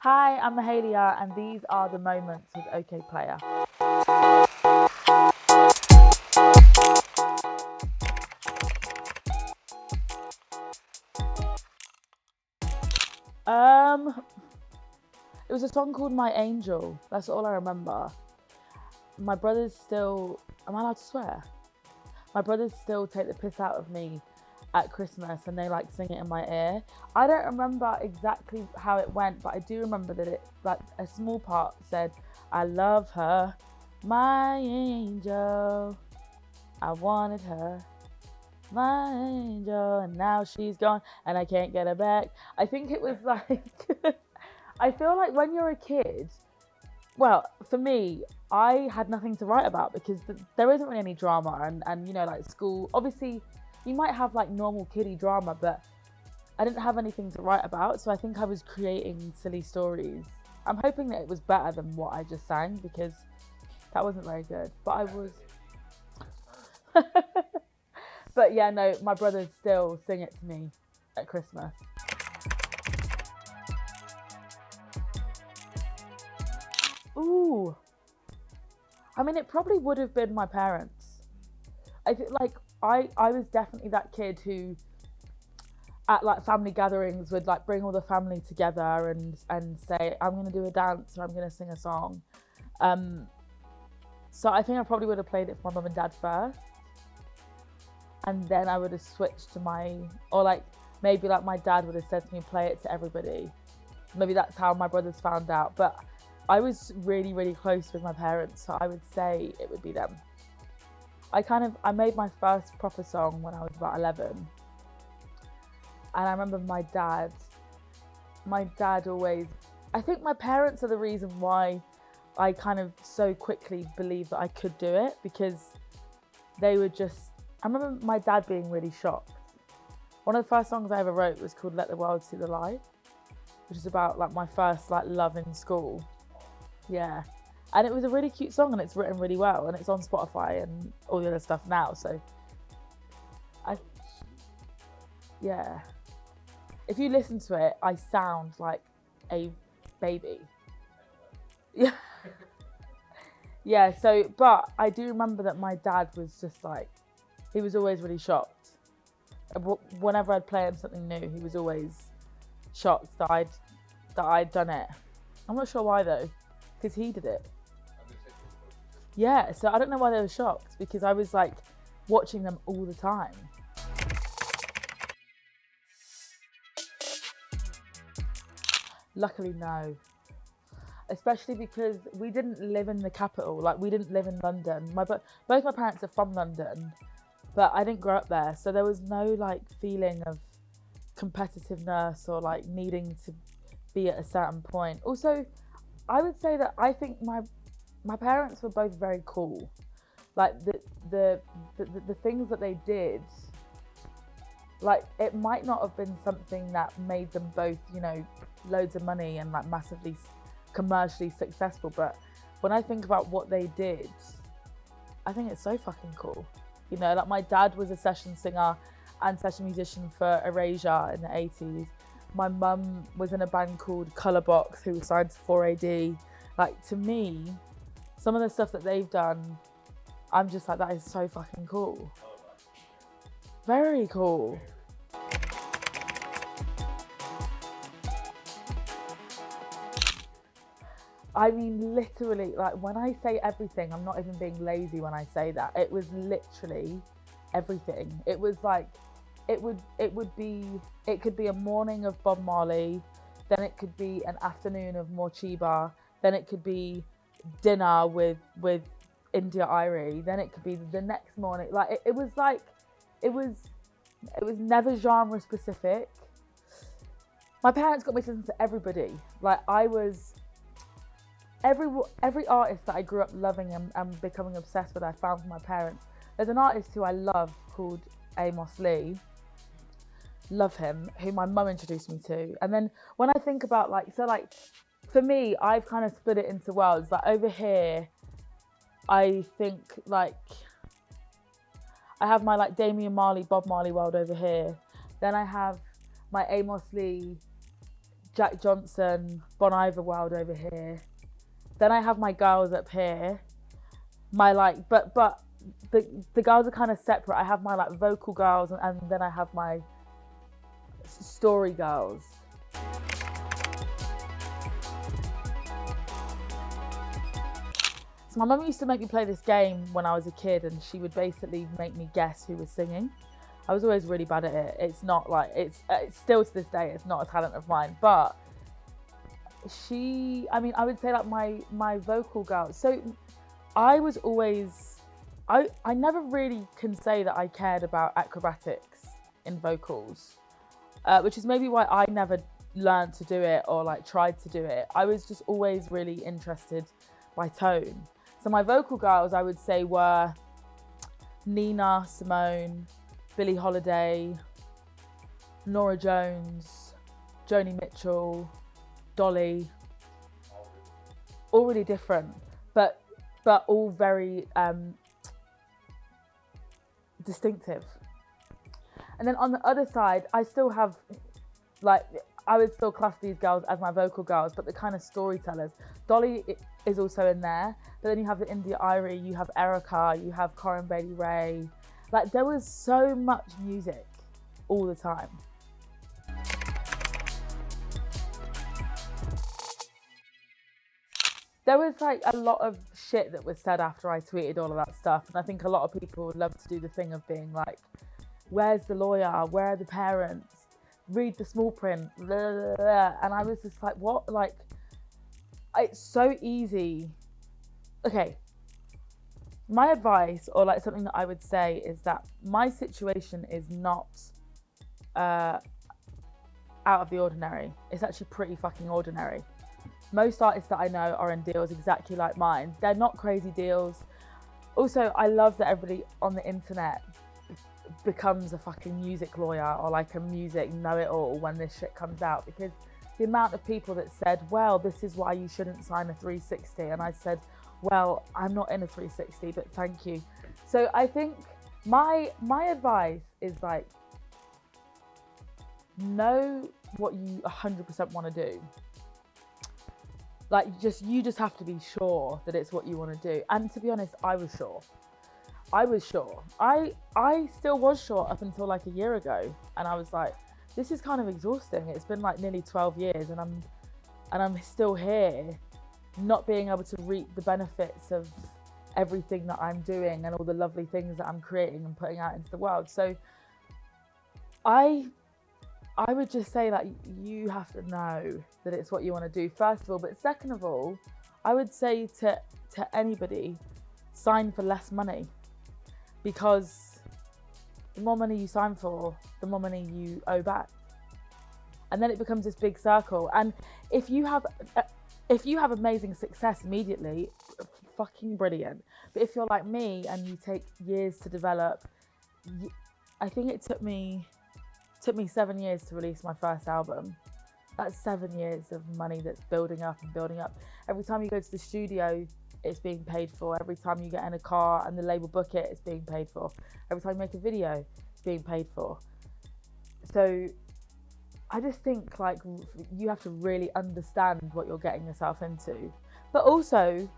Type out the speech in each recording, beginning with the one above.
Hi, I'm Mahalia, and these are the moments with Okayplayer. Um, it was a song called My Angel. That's all I remember. My brothers still, am I allowed to swear? My brothers still take the piss out of me at Christmas and they like sing it in my ear. I don't remember exactly how it went, but I do remember that it, like a small part said, I love her, my angel. I wanted her, my angel, and now she's gone and I can't get her back. I think it was like, I feel like when you're a kid, well, for me, I had nothing to write about because there isn't really any drama and like school, obviously you might have like normal kiddie drama, but I didn't have anything to write about. So I think I was creating silly stories. I'm hoping that it was better than what I just sang because that wasn't very good, but I was. But yeah, no, my brothers still sing it to me at Christmas. Ooh, I mean, it probably would have been my parents. I think like I was definitely that kid who at like family gatherings would like bring all the family together and say I'm gonna do a dance or I'm gonna sing a song. Um, so I think I probably would have played it for my mum and dad first, and then I would have switched to my, or like maybe like my dad would have said to me play it to everybody. Maybe that's how my brothers found out, but I was really really close with my parents, so I would say it would be them. I made my first proper song when I was about 11, and I remember my dad always, I think my parents are the reason why I kind of so quickly believed that I could do it, because they were just, I remember my dad being really shocked. One of the first songs I ever wrote was called Let the World See the Light, which is about like my first like love in school. Yeah. And it was a really cute song and it's written really well and it's on Spotify and all the other stuff now. So I, yeah. If you listen to it, I sound like a baby. Yeah. Yeah. So, but I do remember that my dad was just like, he was always really shocked. Whenever I'd play him something new, he was always shocked that I'd done it. I'm not sure why though, because he did it. Yeah, so I don't know why they were shocked because I was like watching them all the time. Luckily, no. Especially because we didn't live in the capital, like we didn't live in London. Both my parents are from London, but I didn't grow up there, so there was no like feeling of competitiveness or like needing to be at a certain point. Also, I would say that I think my parents were both very cool. Like the things that they did, like it might not have been something that made them both, loads of money and like massively commercially successful, but when I think about what they did, I think it's so fucking cool. Like my dad was a session singer and session musician for Erasure in the 80s. My mum was in a band called Colourbox who was signed to 4AD. Like to me, some of the stuff that they've done, I'm just like, that is so fucking cool. Very cool. I mean, literally, like when I say everything, I'm not even being lazy when I say that. It was literally everything. It was like, it could be a morning of Bob Marley, then it could be an afternoon of Morchiba, then it could be dinner with India Irie, then it could be the next morning. Like it was like, it was never genre specific. My parents got me to listen to everybody. Like I was, every artist that I grew up loving and becoming obsessed with, I found from my parents. There's an artist who I love called Amos Lee. Love him, who my mum introduced me to. And then when I think about like, so like for me, I've kind of split it into worlds. Like over here, I think like I have my like Damian Marley, Bob Marley world over here. Then I have my Amos Lee, Jack Johnson, Bon Iver Wild over here. Then I have my girls up here. My like, but the girls are kind of separate. I have my like vocal girls, and then I have my story girls. So my mum used to make me play this game when I was a kid, and she would basically make me guess who was singing. I was always really bad at it. It's not like, it's still to this day, it's not a talent of mine, but I would say like my vocal girl. So I was always, I never really can say that I cared about acrobatics in vocals, which is maybe why I never learned to do it or like tried to do it. I was just always really interested by tone. So my vocal girls, I would say, were Nina Simone, Billie Holiday, Norah Jones, Joni Mitchell, Dolly. All really different, but all very distinctive. And then on the other side, I still have, like, I would still class these girls as my vocal girls, but the kind of storytellers. Dolly is also in there, but then you have the India Irie, you have Erica, you have Corinne Bailey Rae. Like, there was so much music all the time. There was like a lot of shit that was said after I tweeted all of that stuff, and I think a lot of people would love to do the thing of being like, where's the lawyer? Where are the parents? Read the small print. Blah, blah, blah. And I was just like, what? Like, it's so easy. Okay. My advice, or like something that I would say, is that my situation is not out of the ordinary. It's actually pretty fucking ordinary. Most artists that I know are in deals exactly like mine. They're not crazy deals. Also, I love that everybody on the internet becomes a fucking music lawyer or like a music know-it-all when this shit comes out, because the amount of people that said, well, this is why you shouldn't sign a 360, and I said, well, I'm not in a 360, but thank you. So I think my advice is like, know what you 100% want to do. Like, you just have to be sure that it's what you want to do. And to be honest, I was sure. I still was sure up until like a year ago, and I was like, this is kind of exhausting. It's been like nearly 12 years, and I'm still here, not being able to reap the benefits of everything that I'm doing and all the lovely things that I'm creating and putting out into the world. So I would just say that you have to know that it's what you want to do, first of all. But second of all, I would say to anybody, sign for less money, because the more money you sign for, the more money you owe back. And then it becomes this big circle. And if you have amazing success immediately, fucking brilliant. But if you're like me and you take years to develop, I think it took me 7 years to release my first album. That's 7 years of money that's building up and building up. Every time you go to the studio, it's being paid for. Every time you get in a car and the label book it, it's being paid for. Every time you make a video, it's being paid for. So I just think like you have to really understand what you're getting yourself into. But also,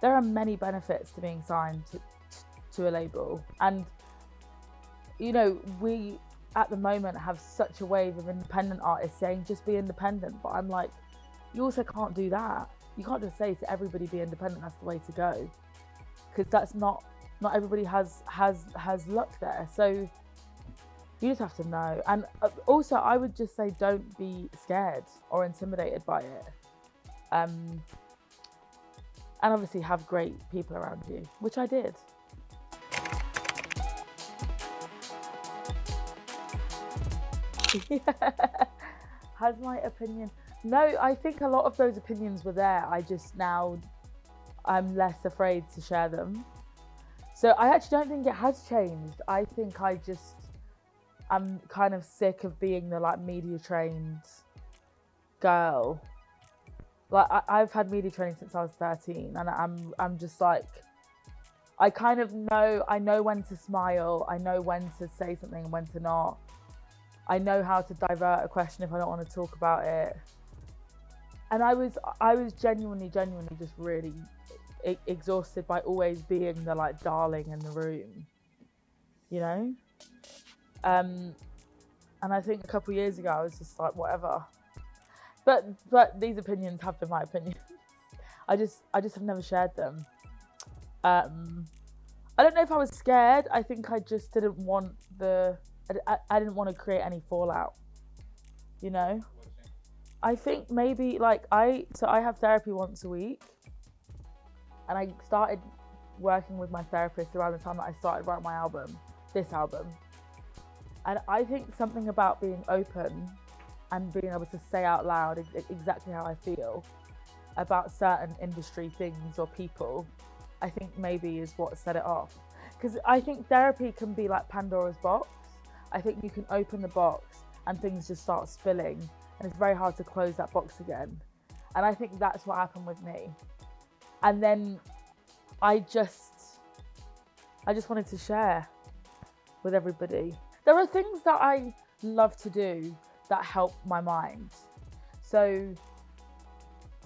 there are many benefits to being signed to a label. And, you know, we at the moment have such a wave of independent artists saying just be independent, but I'm like, you also can't do that. You can't just say to everybody be independent, that's the way to go, because that's not everybody has luck there. So you just have to know. And also I would just say, don't be scared or intimidated by it, and obviously have great people around you, which I did. Has my opinion? No, I think a lot of those opinions were there. I'm less afraid to share them. So I actually don't think it has changed. I think I'm kind of sick of being the like media trained girl. Like I've had media training since I was 13, and I'm just like, I know when to smile. I know when to say something and when to not. I know how to divert a question if I don't want to talk about it. And I was genuinely just really exhausted by always being the like darling in the room, you know. And I think a couple of years ago I was just like whatever. But these opinions have been my opinions. I just have never shared them. I don't know if I was scared. I think I just didn't want I didn't want to create any fallout, you know. I think maybe like I have therapy once a week, and I started working with my therapist around the time that I started writing my album, this album. And I think something about being open and being able to say out loud exactly how I feel about certain industry things or people, I think maybe is what set it off. Because I think therapy can be like Pandora's box. I think you can open the box and things just start spilling, and it's very hard to close that box again. And I think that's what happened with me. And then I just wanted to share with everybody. There are things that I love to do that help my mind. So,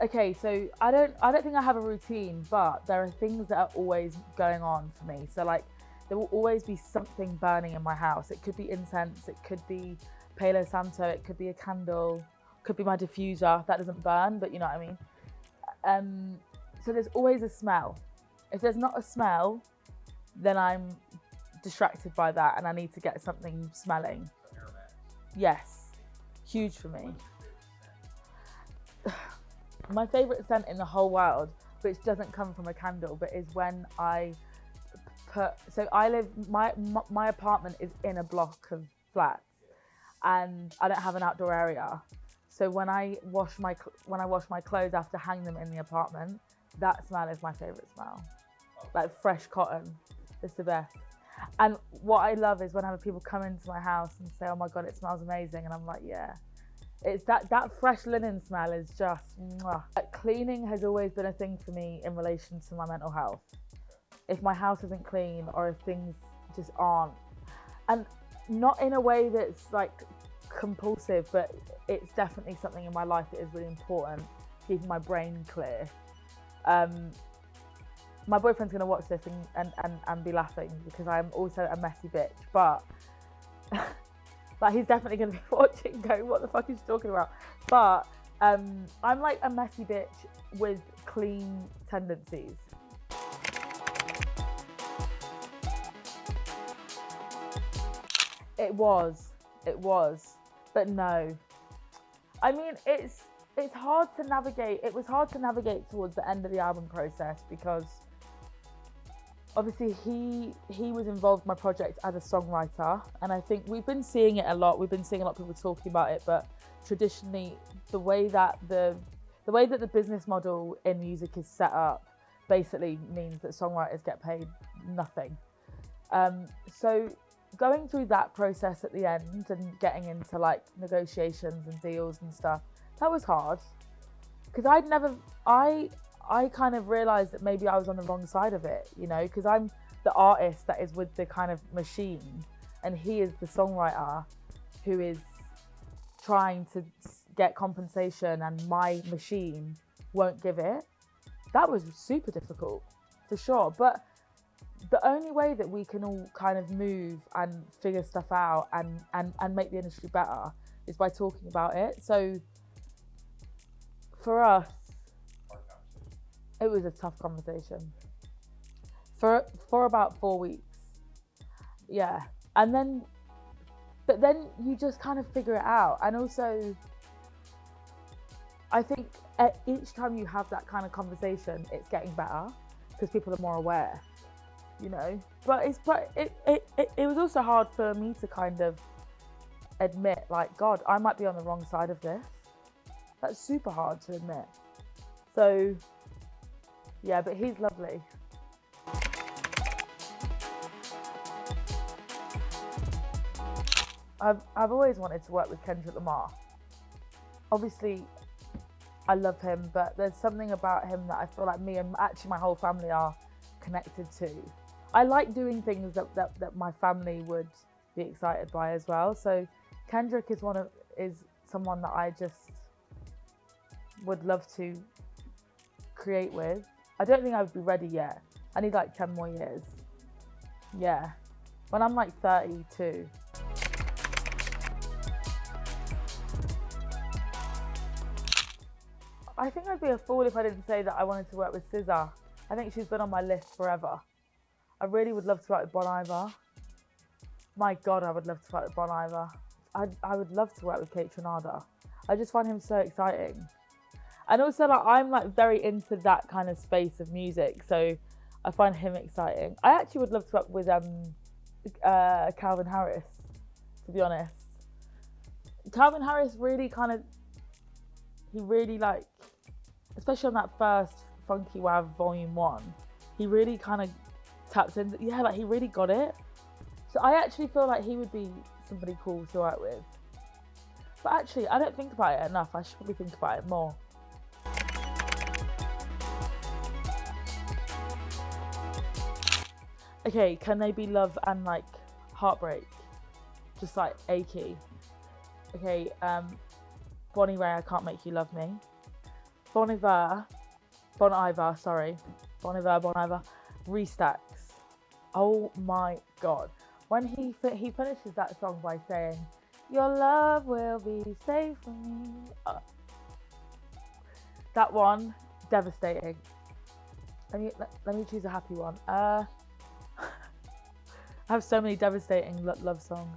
okay, so I don't think I have a routine, but there are things that are always going on for me. So like, there will always be something burning in my house. It could be incense, it could be Palo Santo, it could be a candle, could be my diffuser. That doesn't burn, but you know what I mean. So there's always a smell. If there's not a smell, then I'm distracted by that and I need to get something smelling. Yes, huge for me. My favourite scent in the whole world, which doesn't come from a candle, but is when I my apartment is in a block of flats, and I don't have an outdoor area. So when I wash my clothes after hang them in the apartment, that smell is my favourite smell. Like fresh cotton, it's the best. And what I love is when I have people come into my house and say, "Oh my God, it smells amazing," and I'm like, "Yeah." It's that fresh linen smell is just mwah. Cleaning has always been a thing for me in relation to my mental health. If my house isn't clean or if things just aren't, and not in a way that's like compulsive, but it's definitely something in my life that is really important, keeping my brain clear. My boyfriend's gonna watch this and be laughing because I'm also a messy bitch, but like he's definitely gonna be watching going, what the fuck is she talking about? But I'm like a messy bitch with clean tendencies. It was, but no. I mean, it's hard to navigate. It was hard to navigate towards the end of the album process because obviously he was involved in my project as a songwriter, and I think we've been seeing it a lot. We've been seeing a lot of people talking about it, but traditionally the way that the business model in music is set up basically means that songwriters get paid nothing. So going through that process at the end and getting into like negotiations and deals and stuff, that was hard because I kind of realized that maybe I was on the wrong side of it, you know, because I'm the artist that is with the kind of machine and he is the songwriter who is trying to get compensation and my machine won't give it. That was super difficult for sure, but the only way that we can all kind of move and figure stuff out and make the industry better is by talking about it. So for us, it was a tough conversation for about 4 weeks. Yeah. But then you just kind of figure it out. And also, I think at each time you have that kind of conversation, it's getting better because people are more aware, you know. But it was also hard for me to kind of admit, like, God, I might be on the wrong side of this. That's super hard to admit. So yeah, but he's lovely. I've always wanted to work with Kendrick Lamar. Obviously, I love him, but there's something about him that I feel like me and actually my whole family are connected to. I like doing things that my family would be excited by as well. So Kendrick is someone that I just, would love to create with. I don't think I would be ready yet. I need like 10 more years. Yeah. When I'm like 32. I think I'd be a fool if I didn't say that I wanted to work with SZA. I think she's been on my list forever. I really would love to work with Bon Iver. My God, I would love to work with Bon Iver. I would love to work with Kate Trinada. I just find him so exciting. And also, like, I'm like very into that kind of space of music, so I find him exciting. I actually would love to work with Calvin Harris, to be honest. Calvin Harris really he really like, especially on that first Funky Wav Volume 1, he really kind of taps into, like he really got it. So I actually feel like he would be somebody cool to work with. But actually, I don't think about it enough. I should probably think about it more. Okay, can they be love and like heartbreak? Just like achy. Okay, Bonnie Ray, I Can't Make You Love Me. Bon Iver, Restacks. Oh my God. When he finishes that song by saying, "Your love will be safe for me." That one, devastating. Let me choose a happy one. I have so many devastating love songs.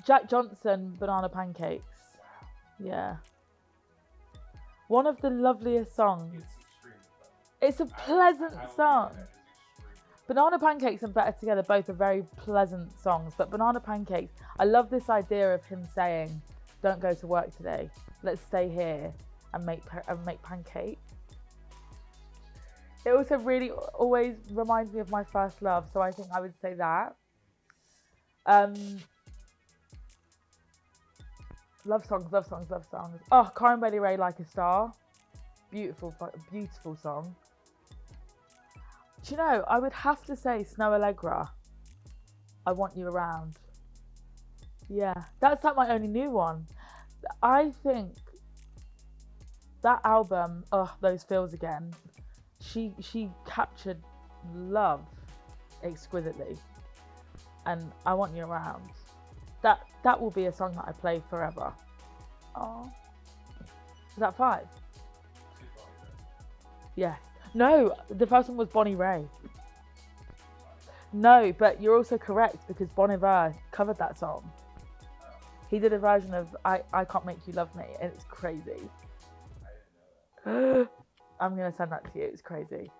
Jack Johnson, Banana Pancakes. Yeah. One of the loveliest songs. It's a pleasant song. Banana Pancakes and Better Together both are very pleasant songs, but Banana Pancakes, I love this idea of him saying, "Don't go to work today. Let's stay here and make pancakes." It also really always reminds me of my first love, so I think I would say that. Love songs. Oh, Corinne Bailey Rae, Like a Star. Beautiful song. Do you know, I would have to say Snow Allegra, I Want You Around. Yeah, that's like my only new one. I think that album, Those Feels Again, she captured love exquisitely. And I Want You Around. That will be a song that I play forever. Oh. Is that 5? Yes. No, the first one was Bonnie Ray. No, but you're also correct because Bon Iver covered that song. He did a version of I Can't Make You Love Me, and it's crazy. I'm going to send that to you. It's crazy.